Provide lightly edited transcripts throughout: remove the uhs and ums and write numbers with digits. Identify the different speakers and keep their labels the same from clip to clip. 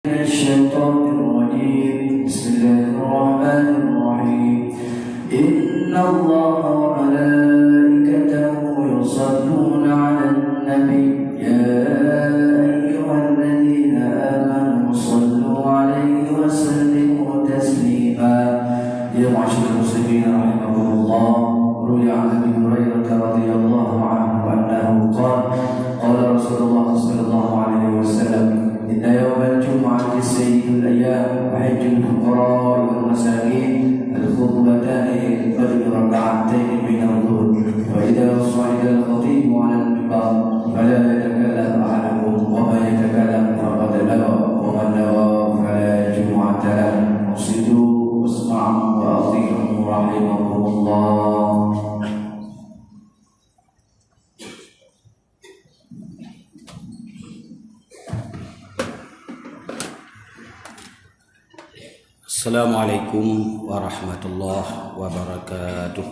Speaker 1: الشيطان الرجيم. بسم الله الرحمن الرحيم. إن الله وملائكته يصلون على النبي يا أيها الذين آمنوا صلوا عليه وسلموا تسليما. يا معاشر المسلمين رحمكم الله، روي عن أبي هريرة رضي الله عنه أنه قال قال رسول الله صلى الله عليه وسلم: إن يوم الجمعة سيد الأيام وحج الفقراء والمساكين الخطبتان ينفرد ركعتين من الظهر، وإذا صعد الخطيب على المنبر فلا يتكلم أحدكم، ومن يتكلم فقد لغى، ومن لغى فلا جمعة له. أنصتوا واسمعوا وأطيعوا رحمكم الله.
Speaker 2: Assalamualaikum warahmatullahi wabarakatuh.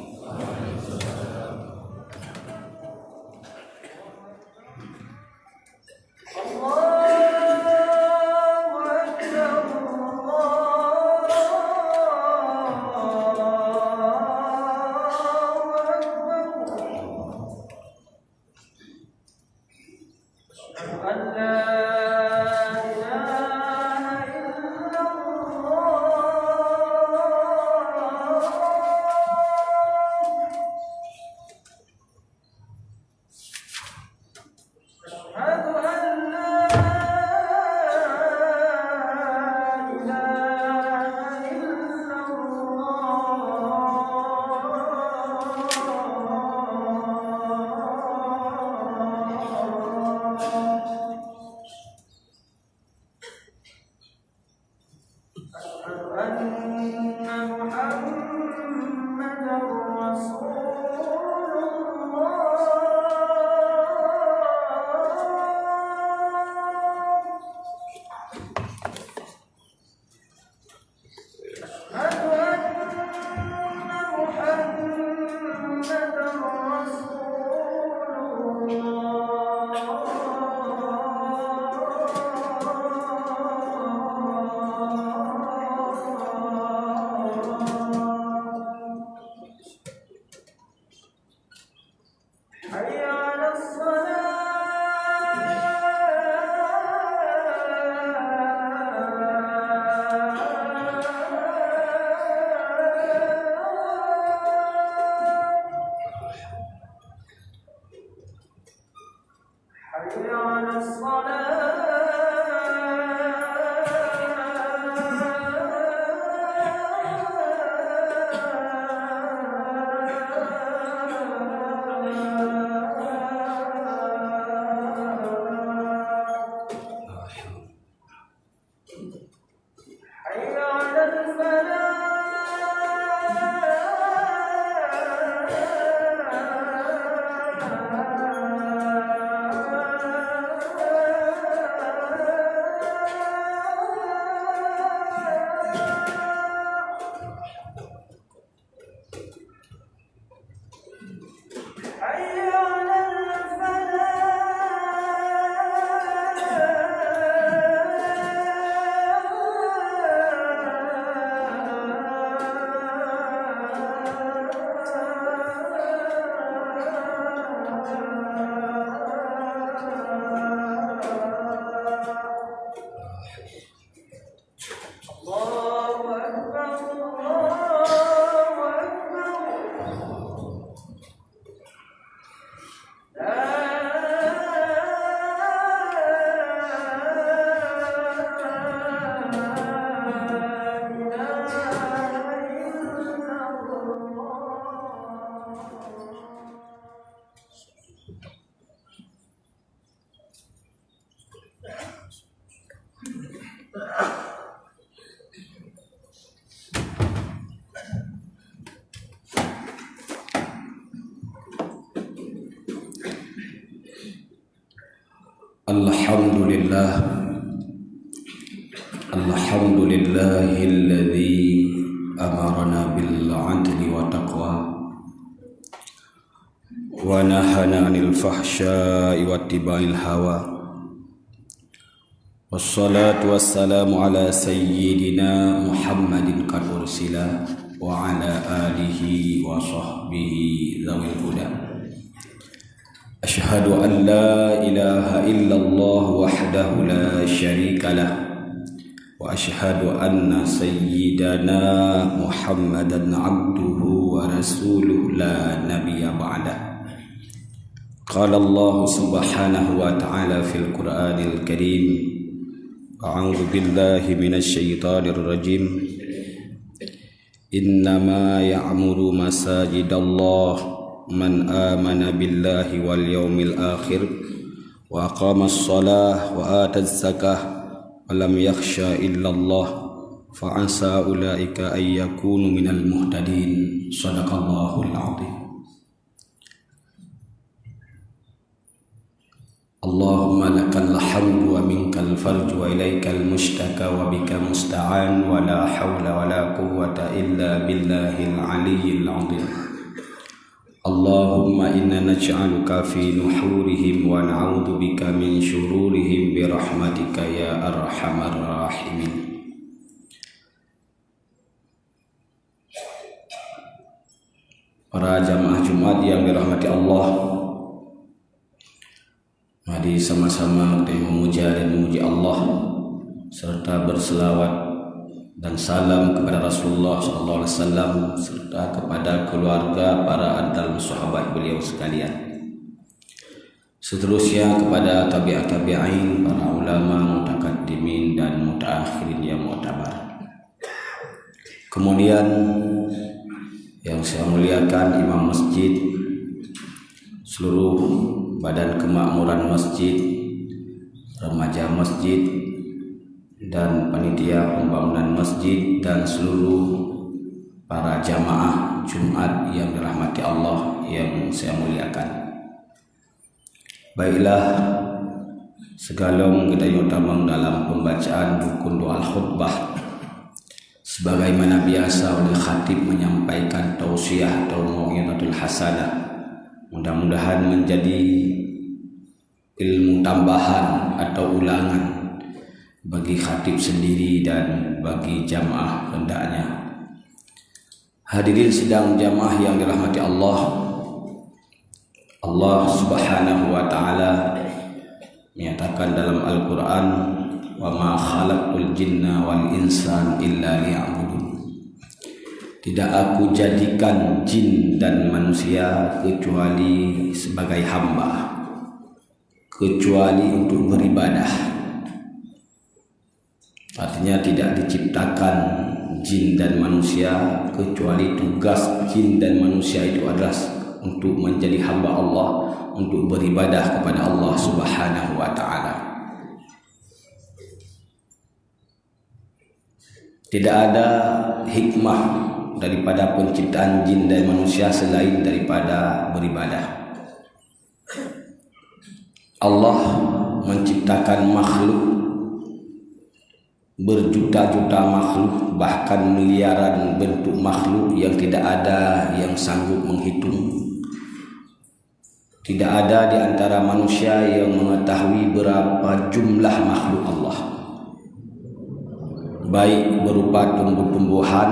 Speaker 2: Alhamdulillahilladzi amarna bil 'adli wa taqwa wa nahana 'anil fahsya'i wattibail hawa Wassalatu wassalamu ala sayyidina Muhammadin qad ursila wa ala alihi wa sahbihi dzawil huda. Asyhadu an la ilaha illallah wahdahu la syarika lah wa asyhadu anna sayyidana Muhammadan abduhu wa rasuluhu la nabiyya ba'da. Qala Allah subhanahu wa ta'ala fil Qur'anil Karim, a'udzu billahi minasy syaithanir rajim. Innama ya'muru masajidallah man amana billahi wal yawmil akhir wa aqamas shalah wa ataz zakah wa lam yakhsha illallah fa asa ulaika ay yakunu minal muhtadin. Shadaqallahul azim. Allahumma lakal hamdu wa minkal farju wa ilaikal mushtaka wa bika musta'an wa la hawla wa la quwwata illa billahil aliyyil azim. Allahumma inna naj'aluka fi nuhurihim wa na'udzu bika min syururihim bi rahmatika ya arhamar rahimin. Para jamaah Jumat yang dirahmati Allah, mari sama-sama kita memuja dan memuji Allah serta berselawat dan salam kepada Rasulullah SAW serta kepada keluarga, para dan sahabat beliau sekalian. Seterusnya kepada tabi'at-tabi'in, para ulama, mutaqaddimin dan mutaakhirin yang mu'tabar. Kemudian yang saya muliakan imam masjid, seluruh badan kemakmuran masjid, remaja masjid, dan panitia pembangunan masjid, dan seluruh para jamaah Jumat yang dirahmati Allah yang saya muliakan. Baiklah, segalong kita utama dalam pembacaan rukun doa khutbah. Sebagaimana biasa oleh khatib menyampaikan tausiah atau mau'izatul hasanah, mudah-mudahan menjadi ilmu tambahan atau ulangan bagi khatib sendiri dan bagi jamaah hendaknya. Hadirin sidang jamaah yang dirahmati Allah, Allah Subhanahu wa ta'ala menyatakan dalam Al-Quran, wa ma khalaqtul jinna wal insan illa liya'budun. Tidak aku jadikan jin dan manusia kecuali sebagai hamba, kecuali untuk beribadah. Artinya tidak diciptakan jin dan manusia kecuali tugas jin dan manusia itu adalah untuk menjadi hamba Allah, untuk beribadah kepada Allah Subhanahu wa ta'ala. Tidak ada hikmah daripada penciptaan jin dan manusia selain daripada beribadah. Allah menciptakan makhluk, berjuta-juta makhluk, bahkan miliaran bentuk makhluk yang tidak ada yang sanggup menghitung. Tidak ada di antara manusia yang mengetahui berapa jumlah makhluk Allah, baik berupa tumbuh-tumbuhan,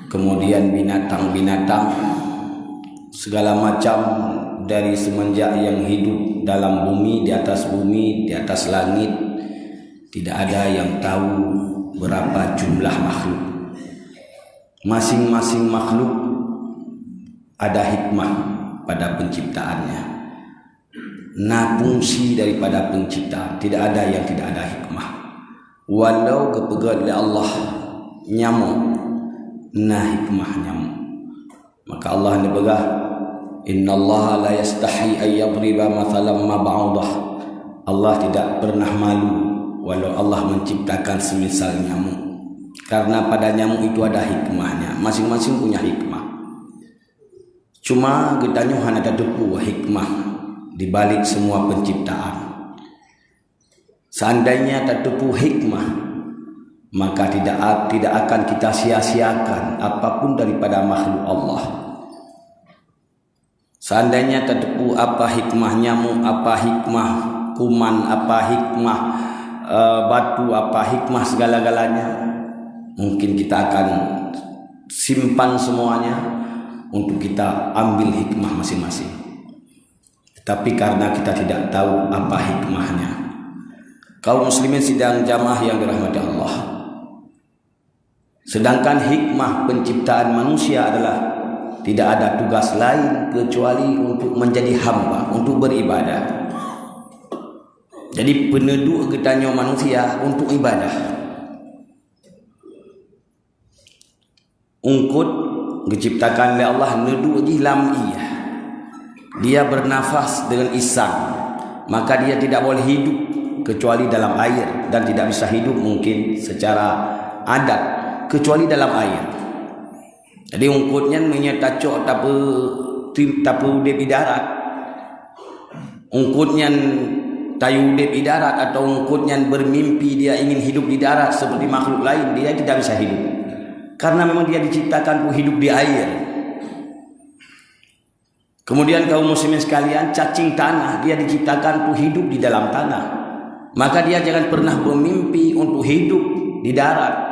Speaker 2: kemudian binatang-binatang, segala macam dari semenjak yang hidup dalam bumi, di atas bumi, di atas langit. Tidak ada yang tahu berapa jumlah makhluk. Masing-masing makhluk ada hikmah pada penciptaannya. Nah, fungsi daripada penciptaan tidak ada yang tidak ada hikmah. Walau kepegat oleh Allah nyamuk, nah hikmah nyamuk. Maka Allah nebegah, innallaha la yastahi ay yadriba mathalan ma ba'udah. Allah tidak pernah malu walau Allah menciptakan semisal nyamuk, karena pada nyamuk itu ada hikmahnya. Masing-masing punya hikmah. Cuma kita hanya ada depu hikmah di balik semua penciptaan. Seandainya terdepu hikmah, maka tidak akan kita sia-siakan apapun daripada makhluk Allah. Seandainya terdepu apa hikmah nyamuk, apa hikmah kuman apa hikmah, batu apa hikmah segala-galanya. Mungkin kita akan simpan semuanya untuk kita ambil hikmah masing-masing. Tapi karena kita tidak tahu apa hikmahnya, kaum muslimin sidang jamaah yang dirahmati Allah, sedangkan hikmah penciptaan manusia adalah tidak ada tugas lain kecuali untuk menjadi hamba, untuk beribadah. Jadi penduduk getanya manusia untuk ibadah. Ungkut diciptakan oleh Allah nedu lam iya. Dia bernafas dengan isan, maka dia tidak boleh hidup kecuali dalam air, dan tidak bisa hidup mungkin secara adat kecuali dalam air. Jadi ungkutnya menyata cok tapu udip di darat. Ungkutnya tayu udip di darat, atau ungkutnya bermimpi dia ingin hidup di darat seperti makhluk lain, dia tidak bisa hidup. Karena memang dia diciptakan untuk hidup di air. Kemudian kaum muslimin sekalian, cacing tanah, dia diciptakan untuk hidup di dalam tanah. Maka dia jangan pernah bermimpi untuk hidup di darat.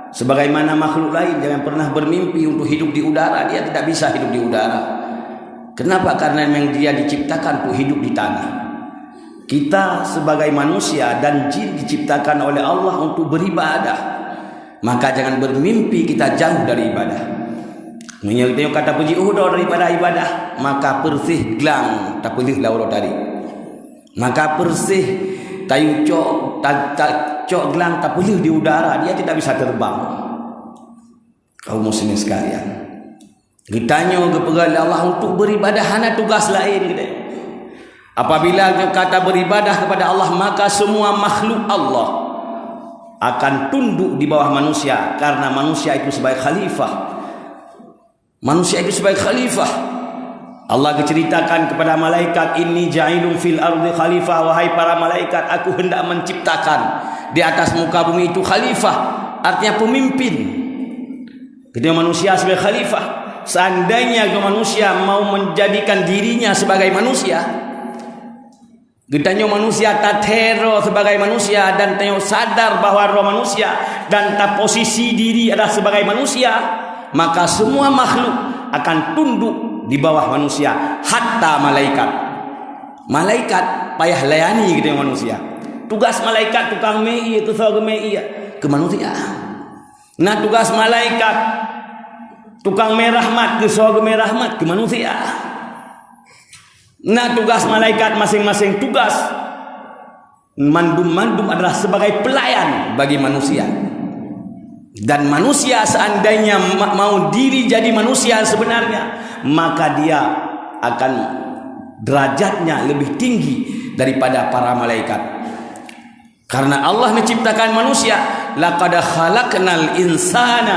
Speaker 2: Sebagaimana makhluk lain jangan pernah bermimpi untuk hidup di udara, dia tidak bisa hidup di udara. Kenapa? Karena memang dia diciptakan untuk hidup di tanah. Kita sebagai manusia dan jin diciptakan oleh Allah untuk beribadah. Maka jangan bermimpi kita jauh dari ibadah. Menyertai kata puji daripada ibadah, maka persih gelang tak pilih lauro tadi. Maka persih tayu cok gelang tak pilih di udara, dia tidak bisa terbang. Kaum muslimin sekalian, kitanya kepada Allah untuk beribadah hanya tugas lain kita. Apabila kata beribadah kepada Allah, maka semua makhluk Allah akan tunduk di bawah manusia, karena manusia itu sebagai khalifah. Manusia itu sebagai khalifah. Allah ceritakan kepada malaikat, inni ja'ilun fil ardi khalifah, wahai para malaikat, aku hendak menciptakan di atas muka bumi itu khalifah, artinya pemimpin. Ketika manusia sebagai khalifah, seandainya manusia mau menjadikan dirinya sebagai manusia, getanya manusia tak tero sebagai manusia, dan tengok sadar bahwa roh manusia dan tak posisi diri adalah sebagai manusia, maka semua makhluk akan tunduk di bawah manusia, hatta malaikat. Malaikat payah layani getanya manusia. Tugas malaikat tukang mei itu surga mei ke manusia. Nah tugas malaikat tukang merahmat ke surga merahmat ke manusia. Nah tugas malaikat masing-masing tugas mandum-mandum adalah sebagai pelayan bagi manusia. Dan manusia seandainya mau diri jadi manusia sebenarnya, maka dia akan derajatnya lebih tinggi daripada para malaikat. Karena Allah menciptakan manusia, laqad khalaqnal insana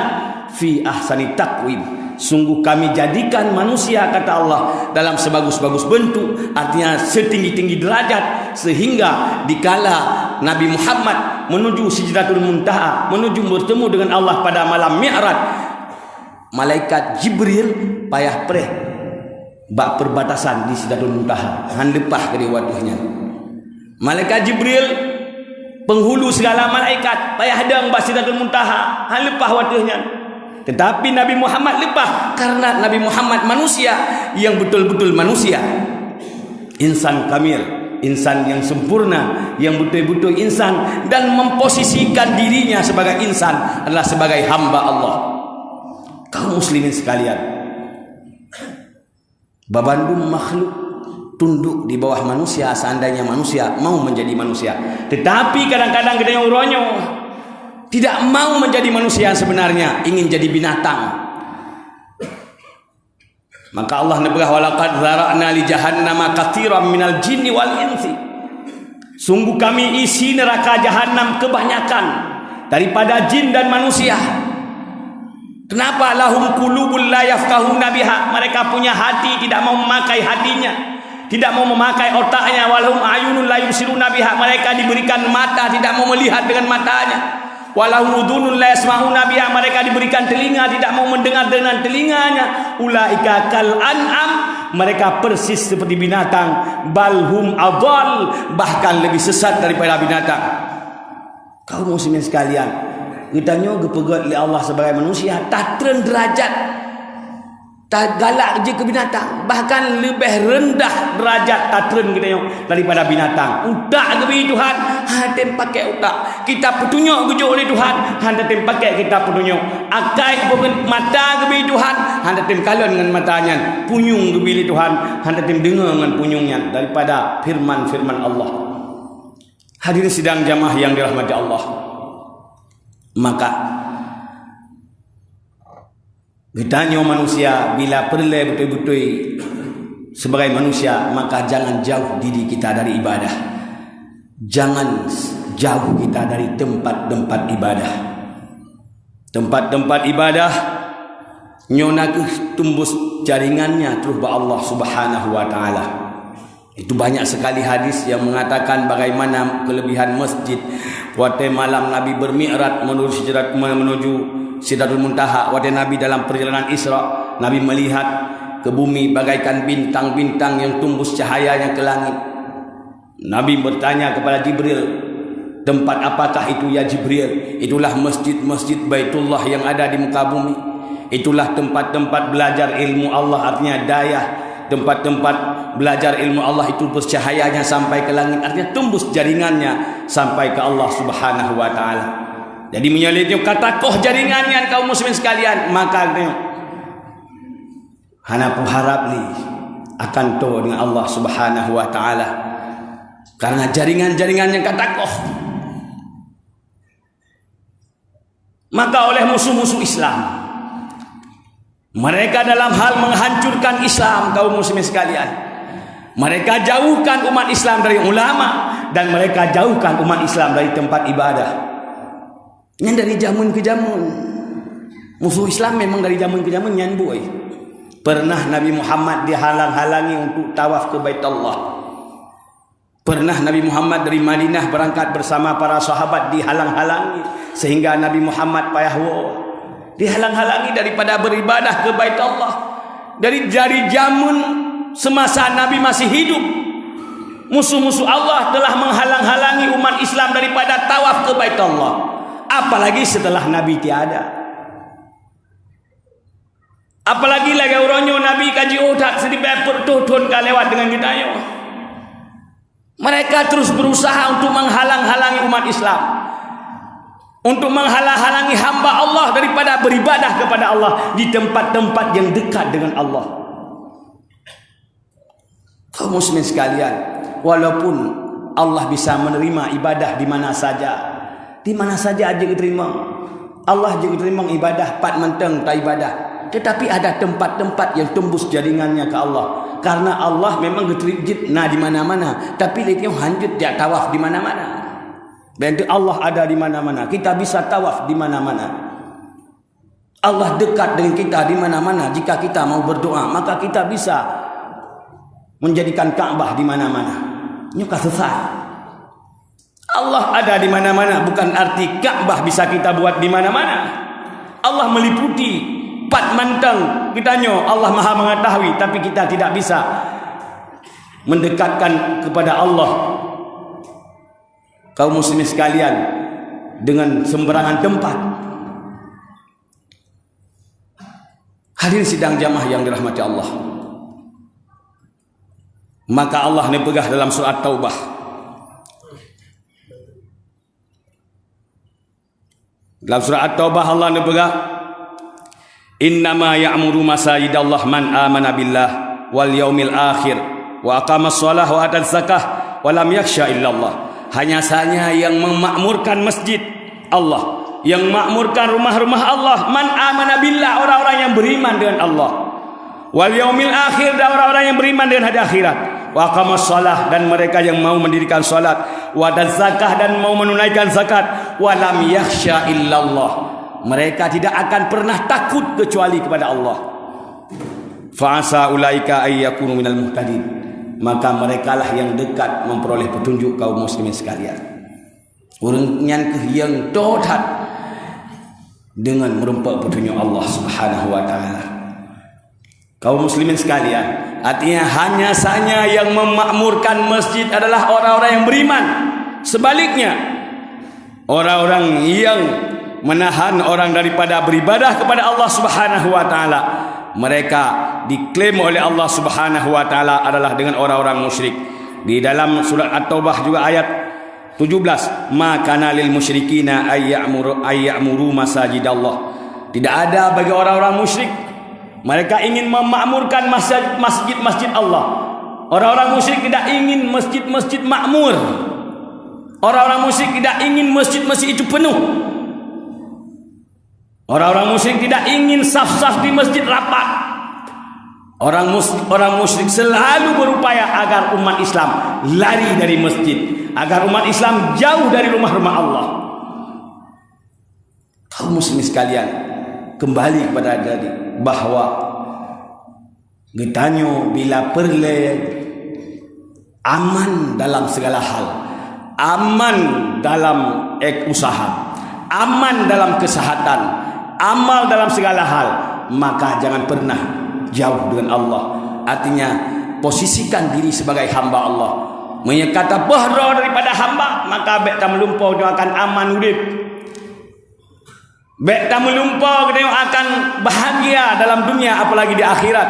Speaker 2: fi ahsani taqwim. Sungguh kami jadikan manusia, kata Allah, dalam sebagus-bagus bentuk, artinya setinggi-tinggi derajat, sehingga dikala Nabi Muhammad menuju Sidratul Muntaha, menuju bertemu dengan Allah pada malam Mi'raj, malaikat Jibril payah preh bak perbatasan di Sidratul Muntaha, han lepah ke watuhnya. Malaikat Jibril penghulu segala malaikat payah dang bak Sidratul Muntaha, han lepah watuhnya. Tetapi Nabi Muhammad lepas, karena Nabi Muhammad manusia yang betul-betul manusia, insan kamil, insan yang sempurna, yang betul-betul insan, dan memposisikan dirinya sebagai insan adalah sebagai hamba Allah. Kaum muslimin sekalian, babandum makhluk tunduk di bawah manusia seandainya manusia mau menjadi manusia. Tetapi kadang-kadang kita yang uronyo tidak mau menjadi manusia, sebenarnya ingin jadi binatang. Maka Allah nebrah, walaqad zara'na li jahannama katsiran minal jinni wal insi. Sungguh kami isi neraka jahanam kebanyakan daripada jin dan manusia. Kenapa? Lahum qulubul la yafqahuna biha. Mereka punya hati, tidak mau memakai hatinya, tidak mau memakai otaknya. Walahum ayunun la yubsiruna biha. Mereka diberikan mata, tidak mau melihat dengan matanya. Walahum udhunun la yasma'una biha. Mereka diberikan telinga, tidak mau mendengar dengan telinganya. Ulaika kal an'am mereka persis seperti binatang, balhum adall, bahkan lebih sesat daripada binatang. Kaum muslimin sekalian, kitanya gepegat oleh Allah sebagai manusia tak tren derajat, tak galak je ke binatang, bahkan lebih rendah derajat tatren kita daripada binatang. Utak ke Tuhan, hantem pakai utak. Kita petunjuk gujuk oleh Tuhan, hantem pakai kita petunjuk. Akai pun mata ke Tuhan, hantem kalon dengan matanya. Punyung ke Tuhan, hantem dengar dengan punyungnya daripada firman-firman Allah. Hadirin sidang jamaah yang dirahmati Allah. Maka kitanya manusia bila perlu betul-betul sebagai manusia, maka jangan jauh diri kita dari ibadah. Jangan jauh kita dari tempat-tempat ibadah. Tempat-tempat ibadah nyona tumbus jaringannya terus ba Allah Subhanahu wa taala. Itu banyak sekali hadis yang mengatakan bagaimana kelebihan masjid. Waktu malam Nabi bermi'raj menuju Sidratul Muntaha, waktu Nabi dalam perjalanan Isra, Nabi melihat ke bumi bagaikan bintang-bintang yang tumbus cahayanya ke langit. Nabi bertanya kepada Jibril, tempat apakah itu ya Jibril? Itulah masjid-masjid Baitullah yang ada di muka bumi. Itulah tempat-tempat belajar ilmu Allah, artinya dayah. Tempat-tempat belajar ilmu Allah itu bercahayanya sampai ke langit, artinya tumbus jaringannya sampai ke Allah Subhanahu wa taala. Jadi menyelidiki kata koh jaringannya kaum muslimin sekalian, maka hana berharap li akan to dengan Allah Subhanahu wa taala. Karena jaringan-jaringan yang kata koh. Maka oleh musuh-musuh Islam, mereka dalam hal menghancurkan Islam kaum muslimin sekalian, mereka jauhkan umat Islam dari ulama dan mereka jauhkan umat Islam dari tempat ibadah. Yang dari zaman ke zaman, musuh Islam memang dari zaman ke zaman nyanbui. Pernah Nabi Muhammad dihalang-halangi untuk tawaf ke Baitullah. Pernah Nabi Muhammad dari Madinah berangkat bersama para sahabat dihalang-halangi sehingga Nabi Muhammad payahwo dihalang-halangi daripada beribadah ke Baitullah. Dari zaman semasa Nabi masih hidup, musuh-musuh Allah telah menghalang-halangi umat Islam daripada tawaf ke Baitullah. Apalagi setelah Nabi tiada. Apalagi lagi orangnya Nabi kaji otak sedikit pertutun lewat dengan kita. Mereka terus berusaha untuk menghalang-halangi umat Islam, untuk menghalang-halangi hamba Allah daripada beribadah kepada Allah di tempat-tempat yang dekat dengan Allah. Kaum muslimin sekalian, walaupun Allah bisa menerima ibadah di mana saja aja diterima. Allah juga terima ibadah pat menteng tak ibadah. Tetapi ada tempat-tempat yang tembus jaringannya ke Allah. Karena Allah memang geterjit di mana-mana, tapi dia hancur dia tawaf di mana-mana. Dan Allah ada di mana-mana. Kita bisa tawaf di mana-mana. Allah dekat dengan kita di mana-mana. Jika kita mau berdoa, maka kita bisa menjadikan Ka'bah di mana-mana. Nyuka sesat. Allah ada di mana-mana, bukan arti Ka'bah bisa kita buat di mana-mana. Allah meliputi pat mantang kitanya, Allah Maha mengetahui, tapi kita tidak bisa mendekatkan kepada Allah kaum muslimin sekalian dengan sembarangan tempat. Hadirin sidang jamaah yang dirahmati Allah, maka Allah nepegah dalam surat Taubah. Dalam surah At-Taubah Allah nepegah, innama ya'muru masajidallah man amana billah wal yaumil akhir wa aqamas shalah wa atas zakah wa lam yakhsha illallah. Hanya saja yang memakmurkan masjid Allah, yang memakmurkan rumah-rumah Allah, man amana billah, orang-orang yang beriman dengan Allah, wal yaumil akhir, dan orang-orang yang beriman dengan hari akhirat, wa aqamas shalah, dan mereka yang mau mendirikan salat, wa atas zakah, dan mau menunaikan zakat, wa lam yakhsha illallah, mereka tidak akan pernah takut kecuali kepada Allah. Fa'asa ulaika ayyakunu minal muhtadin, maka merekalah yang dekat memperoleh petunjuk kaum muslimin sekalian. Urangnya yang tohat dengan merempak petunjuk Allah Subhanahu wa taala. Kaum muslimin sekalian, Artinya hanya saja yang memakmurkan masjid adalah orang-orang yang beriman. Sebaliknya, orang-orang yang menahan orang daripada beribadah kepada Allah Subhanahu wa taala, mereka diklaim oleh Allah Subhanahu wa taala adalah dengan orang-orang musyrik. Di dalam surat At-Taubah juga ayat 17, ma kana lil musyrikina ayya'muru masajidallah. Tidak ada bagi orang-orang musyrik, mereka ingin memakmurkan masjid-masjid Allah. Orang-orang musyrik tidak ingin masjid-masjid makmur. Orang-orang musyrik tidak ingin masjid-masjid itu penuh. Orang-orang musyrik tidak ingin saf-saf di masjid rapat. Orang musyrik selalu berupaya agar umat Islam lari dari masjid, agar umat Islam jauh dari rumah-rumah Allah. Kaum muslimin sekalian, kembali kepada tadi bahwa getanyo bila perle aman dalam segala hal, aman dalam usaha, aman dalam kesehatan, amal dalam segala hal, maka jangan pernah jauh dengan Allah. Artinya posisikan diri sebagai hamba Allah. Menyekata bahra daripada hamba, maka bek tak melumpau dia akan aman urip. Bek tak melumpau dia akan bahagia dalam dunia apalagi di akhirat.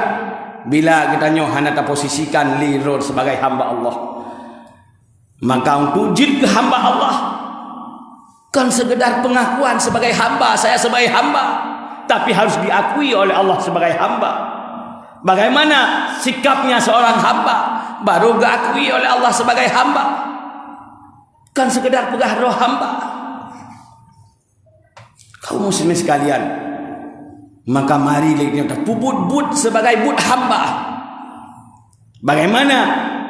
Speaker 2: Bila kita nyoh hendak posisikan lirul sebagai hamba Allah, maka untuk jid ke hamba Allah kan sekedar pengakuan sebagai hamba, saya sebagai hamba, tapi harus diakui oleh Allah sebagai hamba. Bagaimana sikapnya seorang hamba baru diakui oleh Allah sebagai hamba? Kan sekedar pegah roh hamba. Kaum muslimin sekalian, maka mari kita but sebagai but hamba. Bagaimana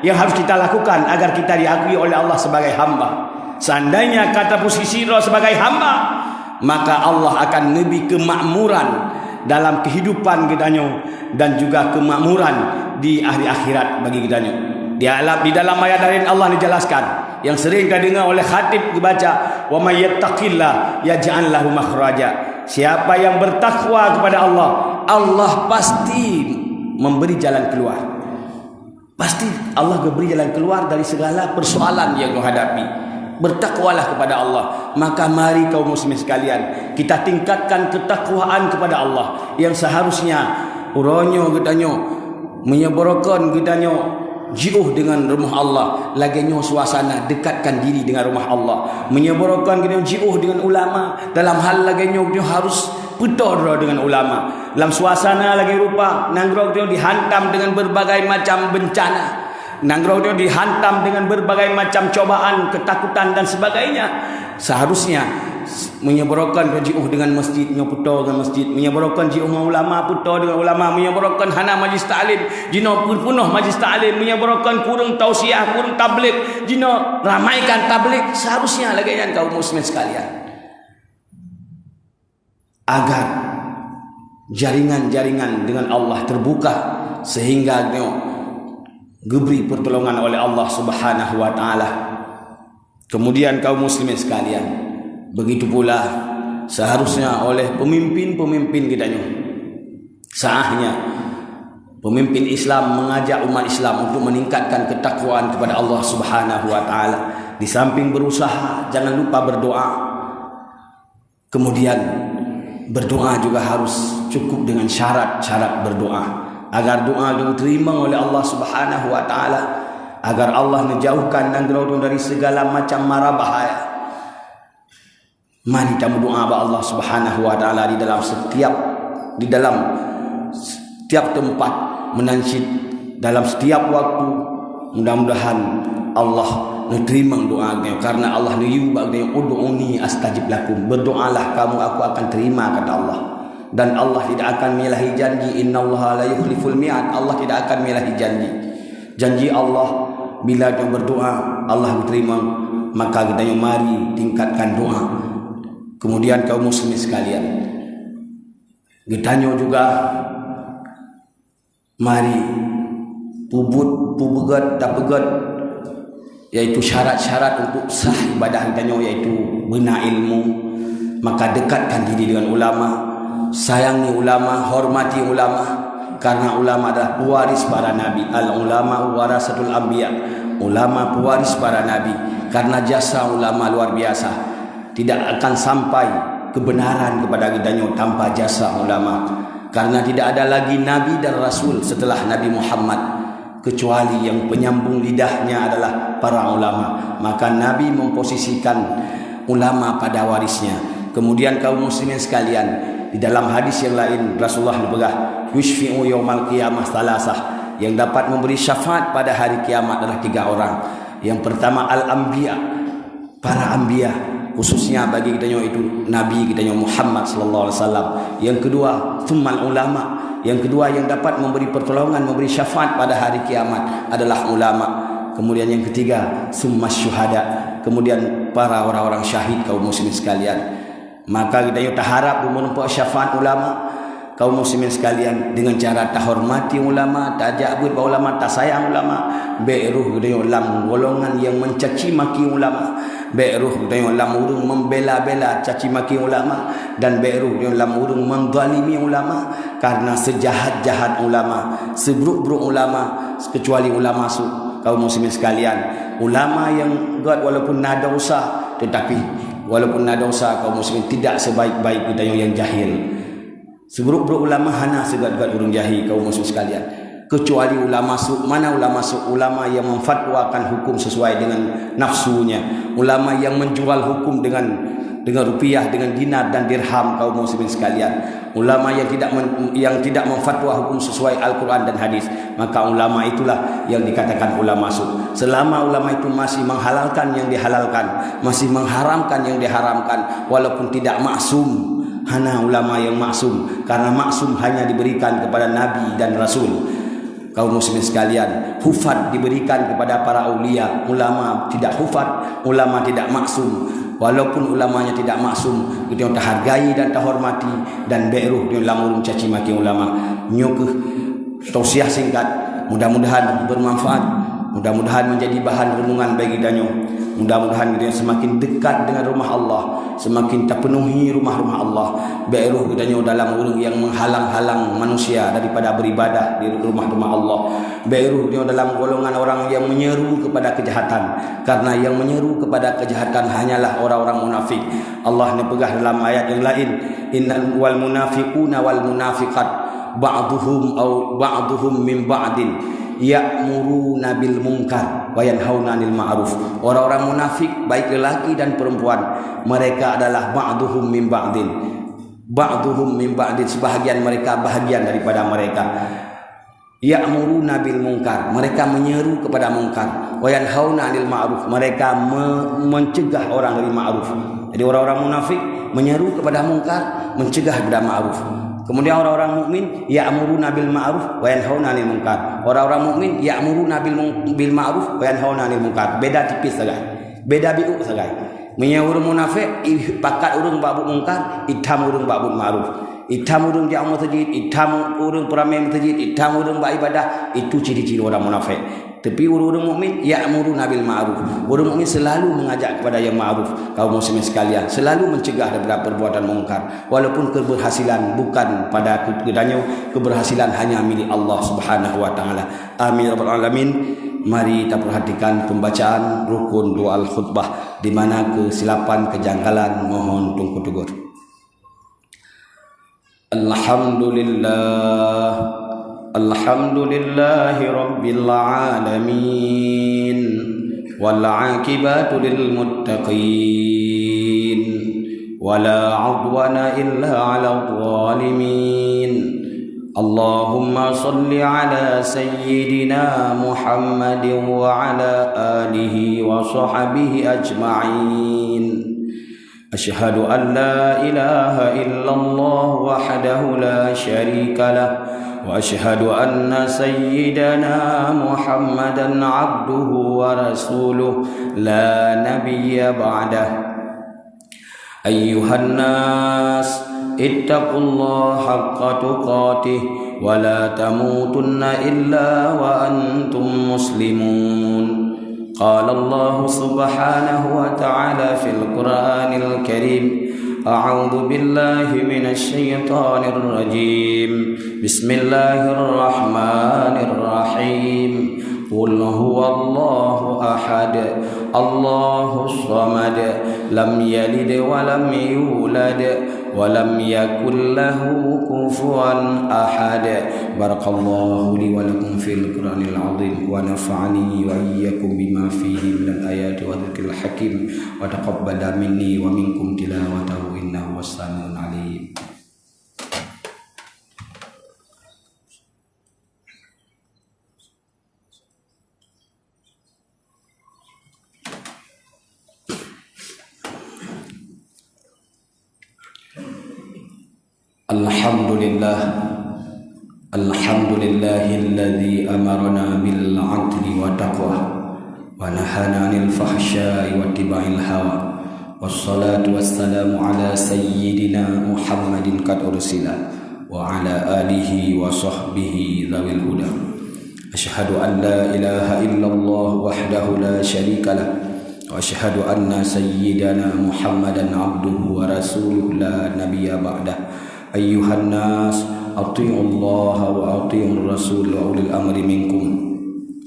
Speaker 2: yang harus kita lakukan agar kita diakui oleh Allah sebagai hamba? Seandainya kata posisi roh sebagai hamba, maka Allah akan lebih kemakmuran dalam kehidupan kita dan juga kemakmuran di hari akhirat bagi kita. Di dalam ayat lain Allah dijelaskan yang sering kita dengar oleh khatib dibaca, wa may yattaqillah yaj'al lahu makhraja. Siapa yang bertakwa kepada Allah, Allah pasti memberi jalan keluar. Pasti Allah beri jalan keluar dari segala persoalan yang menghadapi. Bertakwalah kepada Allah. Maka mari kaum muslimin sekalian, kita tingkatkan ketakwaan kepada Allah yang seharusnya uronyo getanyo menyeborokan getanyo jiuh dengan rumah Allah, laginyo suasana dekatkan diri dengan rumah Allah, menyeborokan getanyo jiuh dengan ulama dalam hal laginyo harus putar dengan ulama dalam suasana lagi rupa nangrok dia dihantam dengan berbagai macam bencana. Nangrau dia dihantam dengan berbagai macam cobaan, ketakutan dan sebagainya. Seharusnya menyeborokan jiuh dengan masjid, nyoputo dengan masjid, menyeborokan jiuh ulama, puto dengan ulama, menyeborokan hana majlis ta'lim, jino penuh majlis ta'lim, menyeborokan kurung tausiah, kurung tabligh, jino ramaikan tabligh. Seharusnya lagi yang kaum muslimin sekalian, agar jaringan-jaringan dengan Allah terbuka sehingga diberi pertolongan oleh Allah Subhanahu wa taala. Kemudian kaum muslimin sekalian, begitu pula seharusnya oleh pemimpin-pemimpin kita saatnya pemimpin Islam mengajak umat Islam untuk meningkatkan ketakwaan kepada Allah Subhanahu wa taala. Di samping berusaha, jangan lupa berdoa. Kemudian berdoa juga harus cukup dengan syarat-syarat berdoa, agar doa diterima oleh Allah Subhanahu wa taala, agar Allah menjauhkan nangrau dari segala macam mara bahaya. Mari kita berdoa kepada Allah Subhanahu wa taala di dalam setiap tempat, menansyid dalam setiap waktu. Mudah-mudahan Allah menerima doanya, karena Allah menyuruh ud'uni astajib lakum. Berdoalah kamu, aku akan terima, kata Allah. Dan Allah tidak akan menyalahi janji. Innallaha la yukhliful mi'ad. Allah tidak akan menyalahi janji. Janji Allah bila kita berdoa Allah terima. Maka kita mari tingkatkan doa. Kemudian kaum muslimin sekalian, kita juga mari pubegat yaitu syarat-syarat untuk sah ibadah kita, yaitu bina ilmu. Maka dekatkan diri dengan ulama, sayangi ulama, hormati ulama. karena ulama adalah pewaris para nabi. Al ulama warasatul anbiya, ulama pewaris para nabi. Karena jasa ulama luar biasa, tidak akan sampai kebenaran kepada kita tanpa jasa ulama. Karena tidak ada lagi nabi dan rasul setelah Nabi Muhammad kecuali yang penyambung lidahnya adalah para ulama. Maka Nabi memposisikan ulama pada warisnya. Kemudian kaum muslimin sekalian, di dalam hadis yang lain Rasulullah berbagah, yushfi'u yaumal qiyamah salasah, yang dapat memberi syafaat pada hari kiamat adalah 3 orang. Yang pertama al-anbiya, para anbiya, khususnya bagi kita itu nabi kita Muhammad sallallahu alaihi wasallam. Yang kedua tsummal ulama, yang kedua yang dapat memberi pertolongan, memberi syafaat pada hari kiamat adalah ulama. Kemudian yang ketiga summas syuhada, kemudian para orang-orang syahid kaum muslimin sekalian. Maka kita harap menempuh syafaat ulama kaum muslimin sekalian dengan cara tak hormati ulama, tak jabut ulama, tak sayang ulama, beruh dalam golongan yang mencaci maki ulama, beruh dalam urung membela-bela caci maki ulama, dan beruh dalam urung menzalimi ulama. Karena sejahat-jahat ulama, seburuk-buruk ulama, kecuali ulama kaum muslimin sekalian, ulama yang walaupun ada dosa, tetapi walaupun ada dosa kaum muslimin tidak sebaik-baik kita yang jahil. Seburuk-buruk ulama hana segat-gat urung jahil kaum muslimin sekalian. Kecuali ulama mana ulama ulama yang memfatwakan hukum sesuai dengan nafsunya, ulama yang menjual hukum dengan rupiah, dengan dinar dan dirham kaum muslimin sekalian. Ulama yang tidak memfatwa hukum sesuai Al-Quran dan hadis, maka ulama itulah yang dikatakan ulama Selama ulama itu masih menghalalkan yang dihalalkan, masih mengharamkan yang diharamkan, walaupun tidak maksum. Hana ulama yang maksum, karena maksum hanya diberikan kepada nabi dan rasul. Kaum muslimin sekalian, hufat diberikan kepada para aulia, ulama tidak hufat, ulama tidak maksum. Walaupun ulamanya tidak maksum, kita hargai dan hormati, dan beruh dalam urung caci maki ulama. Nyukuh tausiah singkat, mudah-mudahan bermanfaat, mudah-mudahan menjadi bahan renungan bagi kita. Mudah-mudahan kita semakin dekat dengan rumah Allah, semakin terpenuhi rumah-rumah Allah. Beruh kita dalam urung yang menghalang-halang manusia daripada beribadah di rumah-rumah Allah. Beruh kita dalam golongan orang yang menyeru kepada kejahatan, karena yang menyeru kepada kejahatan hanyalah orang-orang munafik. Allah nepegah dalam ayat yang lain, innal wal munafiquna wal munafiqat ba'duhum min ba'din ya'muruna bil munkar wa yanhauna 'anil ma'ruf. Orang-orang munafik baik lelaki dan perempuan, mereka adalah ba'duhum min ba'din. Ba'duhum min ba'din, sebahagian mereka bahagian daripada mereka. Ya'muruna bil munkar, mereka menyeru kepada munkar. Wa yanhauna 'anil ma'ruf, mereka mencegah orang dari ma'ruf. Jadi orang-orang munafik menyeru kepada munkar, mencegah kepada ma'ruf. Kemudian orang-orang mukmin ya'muruna bil ma'ruf wa yanhauna 'anil munkar. Orang-orang mukmin ya'muruna bil ma'ruf wa yanhauna 'anil munkar. Beda tipis saja. Beda biuk saja. Menyuruh munafik pakat urung babut munkar, itam urung babut ma'ruf. Itam urung jamu masjid, itam urung peramai masjid, itam urung beribadah, itu ciri-ciri orang munafik. Tapi orang mukmin ya'muruna bil ma'ruf. Orang mukmin selalu mengajak kepada yang ma'ruf. Kaum muslimin sekalian, selalu mencegah daripada perbuatan mungkar. Walaupun keberhasilan bukan pada kepadanya, keberhasilan hanya milik Allah Subhanahu wa taala. Amin rabbal alamin. Mari kita perhatikan pembacaan rukun doa al-khutbah, di mana kesilapan kejanggalan mohon tunggu tegur. Alhamdulillahi rabbil alamin, wal aqibatu lil muttaqin, wala 'udwana illa 'alal zalimin. Allahumma salli ala sayyidina Muhammadin wa ala alihi wa sahbihi ajma'in. Asyhadu an la ilaha illallah wahdahu la syarika lah, wa asyhadu anna sayyidana Muhammadan abduhu wa rasuluh la nabiyya ba'dah. Ayyuhan nas ittaqullaha haqqa tuqatih wa la tamutunna illa wa antum muslimun. قال الله سبحانه وتعالى في القرآن الكريم أعوذ بالله من الشيطان الرجيم بسم الله الرحمن الرحيم قل هو الله أحد الله الصمد لم يلد ولم يولد ولم يكن له كفوا أحد بارك الله لي ولكم في القرآن العظيم ونفعني وإياكم بما فيه من الآيات والذكر الحكيم وتقبل مني ومنكم تلاوته إنه هو السميع العليم. Alhamdulillahilladzi amarna bil 'adli wa taqwa wa nahana 'anil fahsya'i wa ittiba'il hawa wassalatu wassalamu ala sayyidina Muhammadin qad ursila wa ala alihi wa sahbihi dzawil huda. Asyhadu an la ilaha illallah wahdahu la syarika lah wa asyhadu anna sayyidana Muhammadan 'abduhu wa rasuluhu la nabiyya ba'dah. Ayyuhan nas atii'u Allah wa atii'ur rasul wa ulil amri minkum.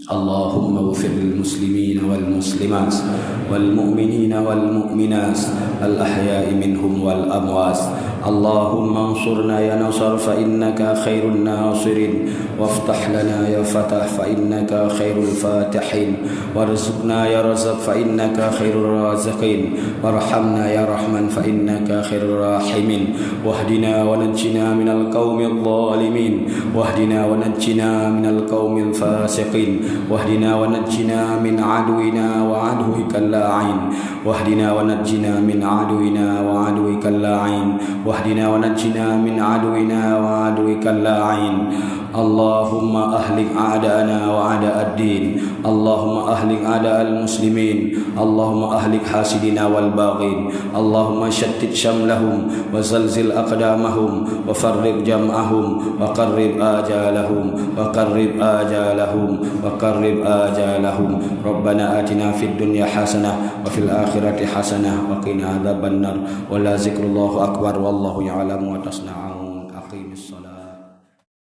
Speaker 2: Allahumma ighfir lil muslimina wal muslimat wal mu'minina wal mu'minat al ahya'i minhum wal amwas. Allahumma ansurna ya nasar fa innaka khairun nasirin waftah lana ya fatah fa innaka khairul fatihin warzuqna ya razaq fa innaka khairur raziqin warhamna ya rahman fa innaka khairur rahimin wahdina wa najjina minal qaumil zalimin wahdina wa najjina minal qaumil fasiqin wahdina wa najjina min aduwina wa aduwikal la'in wahdina wa najjina min aduwina wa aduwikal la'in wahdina wa najjina min aduwina wa aduwikal la'in. Allahumma ahlik a'da'ana wa a'da'ad din. Allahumma ahlik a'da'al muslimin. Allahumma ahlik hasidina wal baghin. Allahumma shattit shamlahum wa zalzil aqdamahum wa farriq jam'ahum wa qarrib ajalahum wa qarrib ajalahum wa qarrib ajalahum. Rabbana atina fid dunya hasanah wa fil akhirati hasanah wa qina adzabannar. Wa la zikrullahu akbar wallahu ya'lamu wa tasna'un.